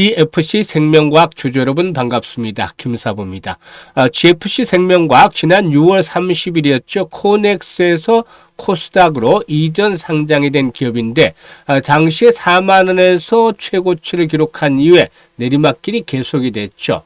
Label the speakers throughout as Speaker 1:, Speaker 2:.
Speaker 1: GFC 생명과학 주주 여러분 반갑습니다. 김사부입니다. GFC 생명과학 지난 6월 30일이었죠. 코넥스에서 코스닥으로 이전 상장이 된 기업인데 당시에 4만 원에서 최고치를 기록한 이후에 내리막길이 계속이 됐죠.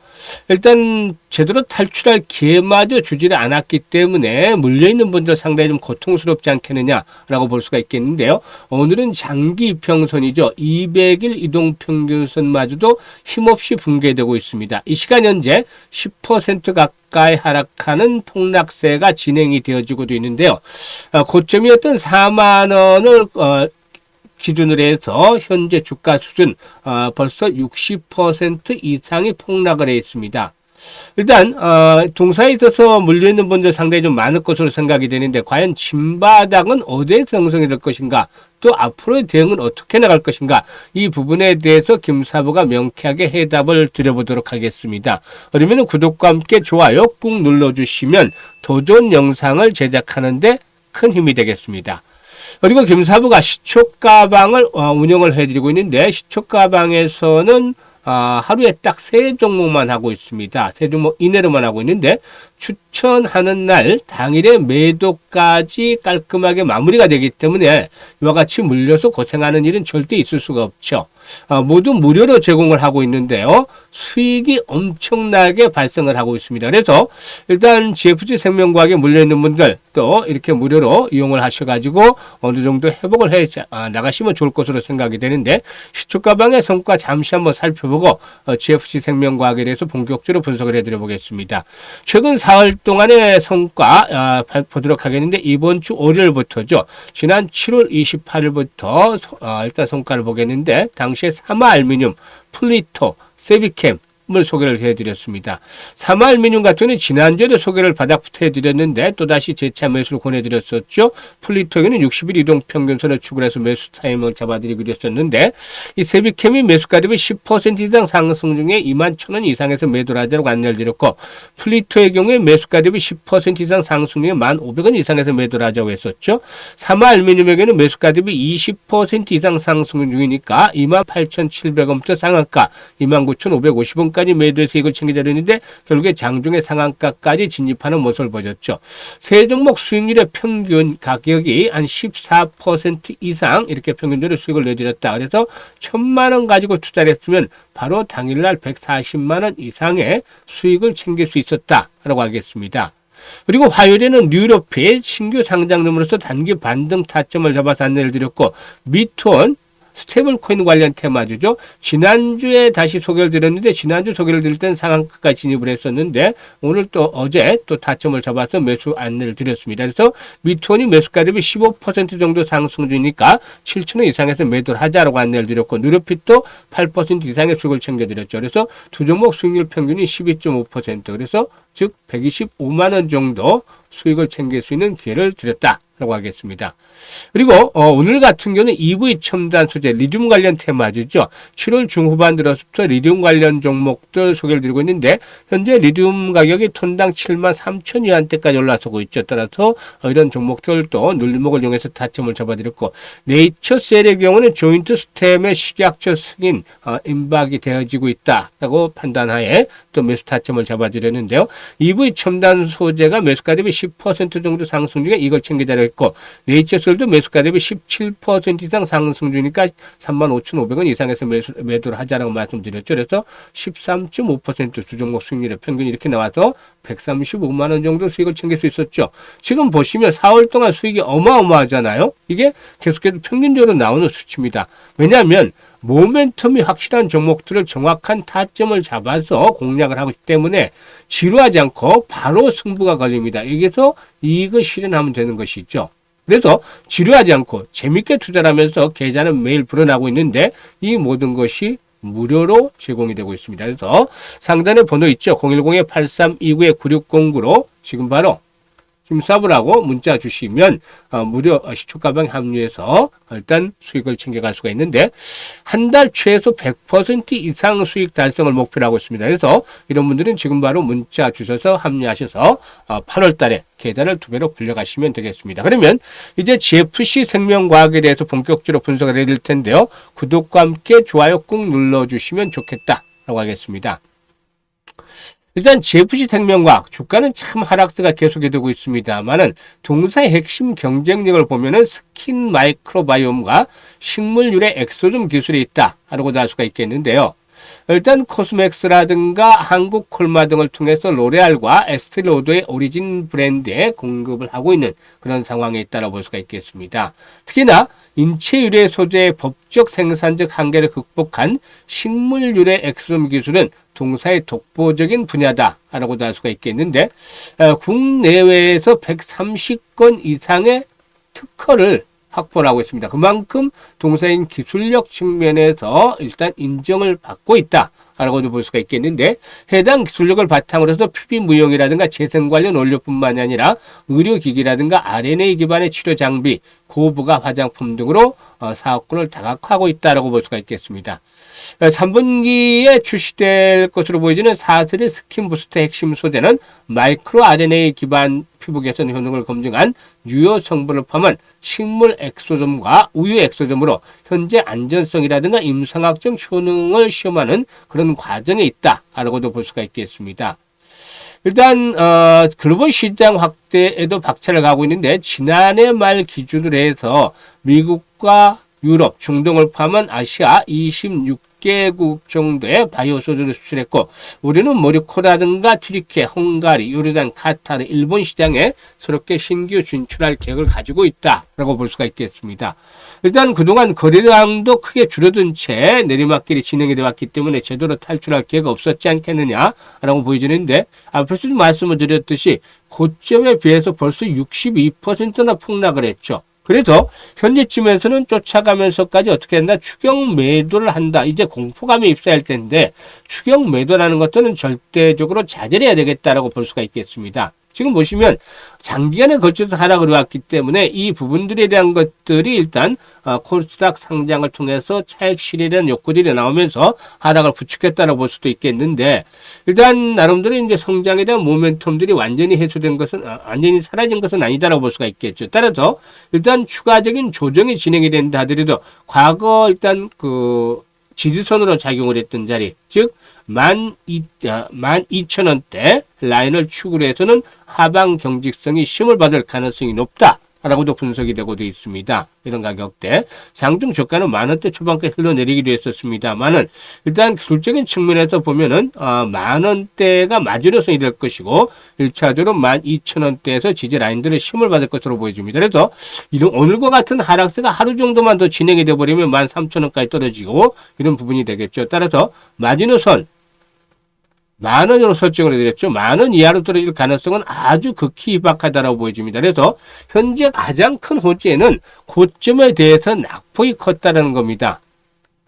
Speaker 1: 일단 제대로 탈출할 기회마저 주지를 않았기 때문에 물려있는 분들 상당히 좀 고통스럽지 않겠느냐라고 볼 수가 있겠는데요. 오늘은 장기 이평선이죠. 200일 이동평균선마저도 힘없이 붕괴되고 있습니다. 이 시간 현재 10% 가까이 하락하는 폭락세가 진행이 되어지고도 있는데요. 고점이었던 4만 원을 기준으로 해서 현재 주가 수준 벌써 60% 이상이 폭락을 해 있습니다. 일단 동사에 있어서 물려있는 분들 상당히 좀 많을 것으로 생각이 되는데 과연 진바닥은 어디에서 형성이 될 것인가, 또 앞으로의 대응은 어떻게 나갈 것인가, 이 부분에 대해서 김사부가 명쾌하게 해답을 드려보도록 하겠습니다. 그러면 구독과 함께 좋아요 꾹 눌러주시면 더 좋은 영상을 제작하는데 큰 힘이 되겠습니다. 그리고 김사부가 시초가방을 운영을 해드리고 있는데 시초가방에서는 하루에 딱 3종목만 하고 있습니다. 3종목 이내로만 하고 있는데 추천하는 날 당일에 매도까지 깔끔하게 마무리가 되기 때문에 이와 같이 물려서 고생하는 일은 절대 있을 수가 없죠. 모두 무료로 제공을 하고 있는데요. 수익이 엄청나게 발생을 하고 있습니다. 그래서 일단 GFC 생명과학에 물려있는 분들 또 이렇게 무료로 이용을 하셔가지고 어느 정도 회복을 해 나가시면 좋을 것으로 생각이 되는데 시초가방의 성과 잠시 한번 살펴보고 GFC 생명과학에 대해서 본격적으로 분석을 해드려 보겠습니다. 최근 4월 동안의 성과 보도록 하겠는데 이번 주 월요일부터죠. 지난 7월 28일부터 일단 성과를 보겠는데 당시에 사마알루미늄, 플리토, 세비캠을 소개를 해드렸습니다. 사마알루미늄 같은 경우는 지난주에도 소개를 바닥부터 해드렸는데 또다시 재차 매수를 권해드렸었죠. 플리토에는 60일 이동평균선을 추구해서 매수 타임을 잡아드리기로 했었는데 이 세비캠이 매수가 대비 10% 이상 상승 중에 21,000원 이상에서 매도를 하자고 안내를 드렸고 플리토의 경우에 매수가 대비 10% 이상 상승 중에 1,500원 이상에서 매도를 하자고 했었죠. 사마알루미늄에게는 매수가 대비 20% 이상 상승 중이니까 28,700원부터 상한가 29,550원 까지 매도해서 이걸 챙겨드렸는데 결국에 장중에 상한가까지 진입하는 모습을 보였죠. 세 종목 수익률의 평균 가격이 한 14% 이상 이렇게 평균적으로 수익을 내드렸다. 그래서 1,000만 원 가지고 투자를 했으면 바로 당일날 140만 원 이상의 수익을 챙길 수 있었다라고 하겠습니다. 그리고 화요일에는 뉴로핏 신규 상장름으로서 단기 반등 타점을 잡아서 안내를 드렸고 미투온 스테이블 코인 관련 테마주죠. 지난주에 다시 소개를 드렸는데 지난주 소개를 드릴 땐 상한가까지 진입을 했었는데 오늘 또 어제 또 타점을 잡아서 매수 안내를 드렸습니다. 그래서 미투온이 매수가 대비 15% 정도 상승 중이니까 7,000원 이상에서 매도를 하자라고 안내를 드렸고 누르핏도 8% 이상의 수익을 챙겨드렸죠. 그래서 두 종목 수익률 평균이 12.5%, 그래서 즉 125만 원 정도 수익을 챙길 수 있는 기회를 드렸다 라고 하겠습니다. 그리고 오늘 같은 경우는 EV 첨단 소재 리튬 관련 테마주죠. 7월 중후반 들어서부터 리튬 관련 종목들 소개를 드리고 있는데 현재 리튬 가격이 톤당 73,000위안대까지 올라서고 있죠. 따라서 이런 종목들도 눌림목을 이용해서 타점을 잡아드렸고 네이처셀의 경우는 조인트 스템의 식약처 승인 임박이 되어지고 있다라고 판단하에 또 매수 타점을 잡아드렸는데요. EV 첨단 소재가 매수가 대비 10% 정도 상승 중에 이걸 챙기자로 했고 네이처셀도 매수가 대비 17% 이상 상승 중이니까 35,500원 이상에서 매도를 하자라고 말씀드렸죠. 그래서 13.5% 두 종목 수익률의 평균이 이렇게 나와서 135만 원 정도 수익을 챙길 수 있었죠. 지금 보시면 4월 동안 수익이 어마어마하잖아요. 이게 계속해서 평균적으로 나오는 수치입니다. 왜냐하면 모멘텀이 확실한 종목들을 정확한 타점을 잡아서 공략을 하기 때문에 지루하지 않고 바로 승부가 걸립니다. 여기서 이익을 실현하면 되는 것이죠. 그래서 지루하지 않고 재밌게 투자를 하면서 계좌는 매일 불어나고 있는데 이 모든 것이 무료로 제공이 되고 있습니다. 그래서 상단에 번호 있죠. 010-8329-9609로 지금 바로 김사부라고 문자 주시면 무료 시초가방 합류해서 일단 수익을 챙겨갈 수가 있는데 한 달 최소 100% 이상 수익 달성을 목표로 하고 있습니다. 그래서 이런 분들은 지금 바로 문자 주셔서 합류하셔서 8월 달에 계좌를 2배로 불려가시면 되겠습니다. 그러면 이제 GFC 생명과학에 대해서 본격적으로 분석을 해드릴 텐데요. 구독과 함께 좋아요 꾹 눌러주시면 좋겠다라고 하겠습니다. 일단 GFC 생명과학 주가는 참 하락세가 계속이 되고 있습니다만은 동사의 핵심 경쟁력을 보면은 스킨 마이크로바이옴과 식물 유래 엑소즘 기술이 있다라고 알 수가 있겠는데요. 일단 코스맥스라든가 한국 콜마 등을 통해서 로레알과 에스티로더의 오리진 브랜드에 공급을 하고 있는 그런 상황에 있다고 볼 수가 있겠습니다. 특히나 인체 유래 소재의 법적 생산적 한계를 극복한 식물 유래 엑소즘 기술은 동사의 독보적인 분야다라고도 할 수가 있겠는데 국내외에서 130건 이상의 특허를 확보를 하고 있습니다. 그만큼 동사인 기술력 측면에서 일단 인정을 받고 있다라고도 볼 수가 있겠는데 해당 기술력을 바탕으로 해서 피비 무용이라든가 재생 관련 원료뿐만 아니라 의료기기라든가 RNA 기반의 치료 장비, 고부가 화장품 등으로 사업권을 다각화하고 있다라고 볼 수가 있겠습니다. 3분기에 출시될 것으로 보여지는 4세대 스킨 부스터 핵심 소재는 마이크로 RNA 기반 피부 개선 효능을 검증한 유효 성분을 포함한 식물 엑소점과 우유 엑소점으로 현재 안전성이라든가 임상학적 효능을 시험하는 그런 과정에 있다라고도 볼 수가 있겠습니다. 일단 글로벌 시장 확대에도 박차를 가고 있는데 지난해 말 기준으로 해서 미국과 유럽, 중동을 포함한 아시아 26개국 정도의 바이오 소재를 수출했고 우리는 모로코라든가 튀르키예, 헝가리, 요르단, 카타르, 일본 시장에 새롭게 신규 진출할 계획을 가지고 있다라고 볼 수가 있겠습니다. 일단 그동안 거래량도 크게 줄어든 채 내리막길이 진행이 되었기 때문에 제대로 탈출할 기회가 없었지 않겠느냐라고 보여지는데 앞에서도 말씀을 드렸듯이 고점에 비해서 벌써 62%나 폭락을 했죠. 그래서 현재쯤에서는 쫓아가면서까지 어떻게 한다? 추격 매도를 한다. 이제 공포감에 입사할 텐데 추격 매도라는 것들은 절대적으로 자제해야 되겠다라고 볼 수가 있겠습니다. 지금 보시면 장기간에 걸쳐서 하락을 해왔기 때문에 이 부분들에 대한 것들이 일단 코스닥 상장을 통해서 차익 실현이라는 욕구들이 나오면서 하락을 부추겼다고 볼 수도 있겠는데 일단 나름대로 이제 성장에 대한 모멘텀들이 완전히 해소된 것은 완전히 사라진 것은 아니다라고 볼 수가 있겠죠. 따라서 일단 추가적인 조정이 진행이 된다 하더라도 과거 일단 그 지지선으로 작용을 했던 자리 즉 12,000원대 라인을 축으로 해서는 하방 경직성이 시험을 받을 가능성이 높다라고도 분석이 되고 있습니다. 이런 가격대. 장중 저가는 만원대 초반까지 흘러내리기도 했었습니다만은 일단 기술적인 측면에서 보면은 만원대가 마지노선이 될 것이고 1차적으로 12,000원대에서 지지 라인들을 시험을 받을 것으로 보여집니다. 그래서 이런 오늘과 같은 하락세가 하루 정도만 더 진행이 되어버리면 13,000원까지 떨어지고 이런 부분이 되겠죠. 따라서 마지노선 만원으로 설정을 해드렸죠. 만원 이하로 떨어질 가능성은 아주 극히 희박하다라고 보여집니다. 그래서 현재 가장 큰 호재는 고점에 대해서 낙폭이 컸다는 겁니다.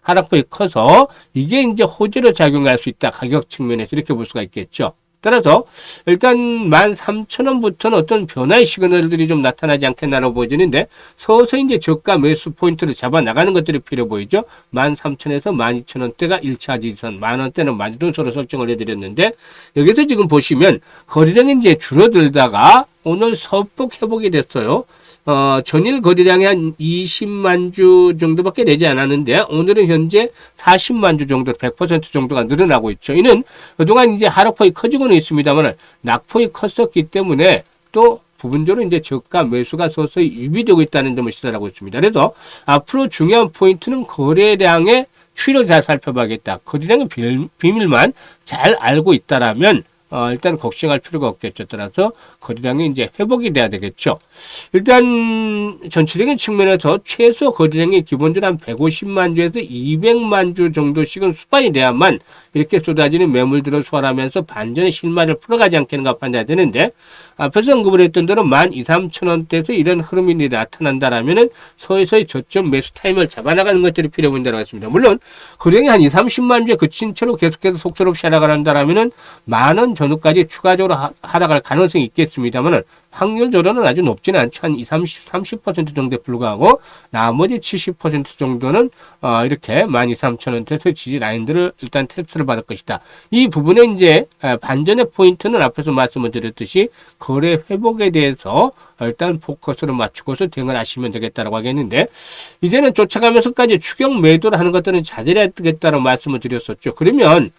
Speaker 1: 하락폭이 커서 이게 이제 호재로 작용할 수 있다. 가격 측면에서 이렇게 볼 수가 있겠죠. 따라서 일단 13,000원부터는 어떤 변화의 시그널들이 좀 나타나지 않겠나라고 보여지는데 서서히 이제 저가 매수 포인트를 잡아 나가는 것들이 필요 보이죠. 13,000원에서 12,000원대가 1차 지지선, 만원대는 마지노선으로 설정을 해드렸는데 여기서 지금 보시면 거래량이 이제 줄어들다가 오늘 소폭 회복이 됐어요. 전일 거래량이 한 20만 주 정도밖에 되지 않았는데 오늘은 현재 40만 주 정도 100% 정도가 늘어나고 있죠. 이는 그동안 이제 하락폭이 커지고는 있습니다만 낙폭이 컸었기 때문에 또 부분적으로 이제 저가 매수가 서서히 유비되고 있다는 점을 시사하고 있습니다. 그래서 앞으로 중요한 포인트는 거래량의 추이를 잘 살펴봐야겠다. 거래량의 비밀만 잘 알고 있다라면 일단 걱정할 필요가 없겠죠. 따라서 거래량이 이제 회복이 돼야 되겠죠. 일단 전체적인 측면에서 최소 거래량이 기본적으로 한 150만 주에서 200만 주 정도씩은 수반이 돼야만 이렇게 쏟아지는 매물들을 소화하면서 반전의 실마리를 풀어가지 않겠는가 판단해야 되는데, 앞에서 언급을 했던 대로 12,000~13,000원대에서 이런 흐름이 나타난다라면은 서서히 저점 매수 타임을 잡아나가는 것들이 필요해 보인다고 했습니다. 물론 거래량이 한 20~30만 주에 그친 채로 계속해서 속절없이 하락을 한다라면은 10,000원 전후까지 추가적으로 하락할 가능성이 있겠습니다만은 확률적으로는 아주 높지는 않죠. 한 30% 정도에 불과하고 나머지 70% 정도는 이렇게 12,000원대에서 지지 라인들을 일단 테스트를 받을 것이다. 이 부분에 이제 반전의 포인트는 앞에서 말씀을 드렸듯이 거래 회복에 대해서 일단 포커스를 맞추고서 대응을 하시면 되겠다라고 하겠는데, 이제는 쫓아가면서까지 추격 매도를 하는 것들은 자제해야 되겠다라고 말씀을 드렸었죠. 그러면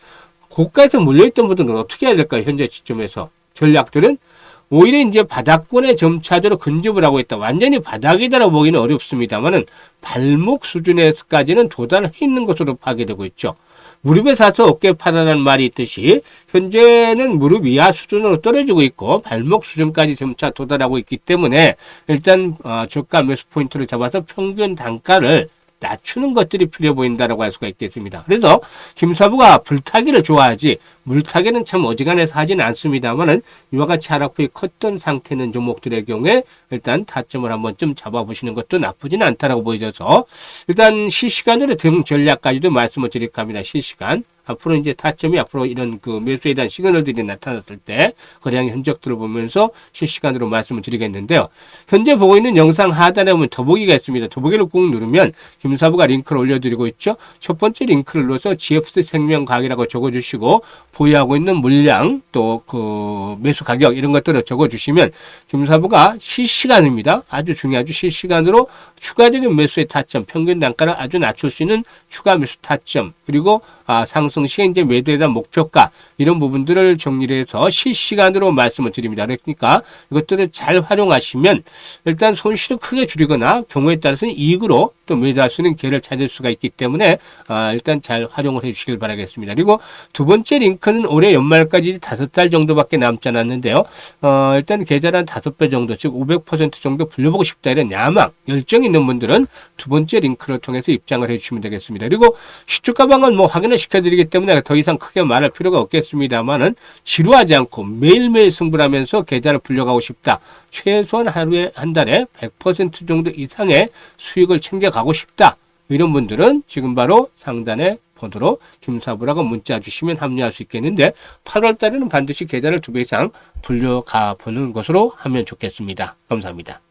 Speaker 1: 고가에서 물려있던 분들은 어떻게 해야 될까요? 현재 시점에서 전략들은 오히려 이제 바닥권에 점차적으로 근접을 하고 있다. 완전히 바닥이다라고 보기는 어렵습니다만은 발목 수준에서까지는 도달해 있는 것으로 파악되고 있죠. 무릎에 사서 어깨 파라는 말이 있듯이 현재는 무릎 이하 수준으로 떨어지고 있고 발목 수준까지 점차 도달하고 있기 때문에 일단 저가 매수 포인트를 잡아서 평균 단가를 낮추는 것들이 필요해 보인다라고 할 수가 있겠습니다. 그래서 김사부가 불타기를 좋아하지 물타기는 참 어지간해서 하진 않습니다만은 이와 같이 하락폭이 컸던 상태는 종목들의 경우에 일단 타점을 한번 좀 잡아보시는 것도 나쁘진 않다라고 보여져서 일단 실시간으로 등 전략까지도 말씀을 드릴까 합니다. 실시간. 앞으로 이제 타점이 앞으로 이런 그 매수에 대한 시그널들이 나타났을 때 거래량 흔적들을 보면서 실시간으로 말씀을 드리겠는데요. 현재 보고 있는 영상 하단에 보면 더보기가 있습니다. 더보기를 꾹 누르면 김사부가 링크를 올려드리고 있죠. 첫 번째 링크를 눌러서 GFC 생명과학이라고 적어주시고 보유하고 있는 물량 또 그 매수 가격 이런 것들을 적어주시면 김사부가 실시간입니다. 아주 중요하죠. 실시간으로 추가적인 매수의 타점, 평균 단가를 아주 낮출 수 있는 추가 매수 타점, 그리고 상승 시에 이제 매도에 대한 목표가 이런 부분들을 정리를 해서 실시간으로 말씀을 드립니다. 그러니까 이것들을 잘 활용하시면 일단 손실을 크게 줄이거나 경우에 따라서는 이익으로 또 매도할 수 있는 기회를 찾을 수가 있기 때문에 일단 잘 활용을 해 주시길 바라겠습니다. 그리고 두 번째 링크는 올해 연말까지 5달 정도밖에 남지 않았는데요. 일단 계좌를 한 5배 정도, 즉 500% 정도 불려보고 싶다 이런 야망, 열정 있는 분들은 두 번째 링크를 통해서 입장을 해주시면 되겠습니다. 그리고 시초 가방은 뭐 확인을 시켜드리기 때문에 더 이상 크게 말할 필요가 없겠습니다만은 지루하지 않고 매일매일 승부를 하면서 계좌를 불려가고 싶다. 최소한 하루에 한 달에 100% 정도 이상의 수익을 챙겨가고 싶다. 이런 분들은 지금 바로 상단에 번호로 김사부라고 문자 주시면 합류할 수 있겠는데 8월 달에는 반드시 계좌를 2배 이상 불려가 보는 것으로 하면 좋겠습니다. 감사합니다.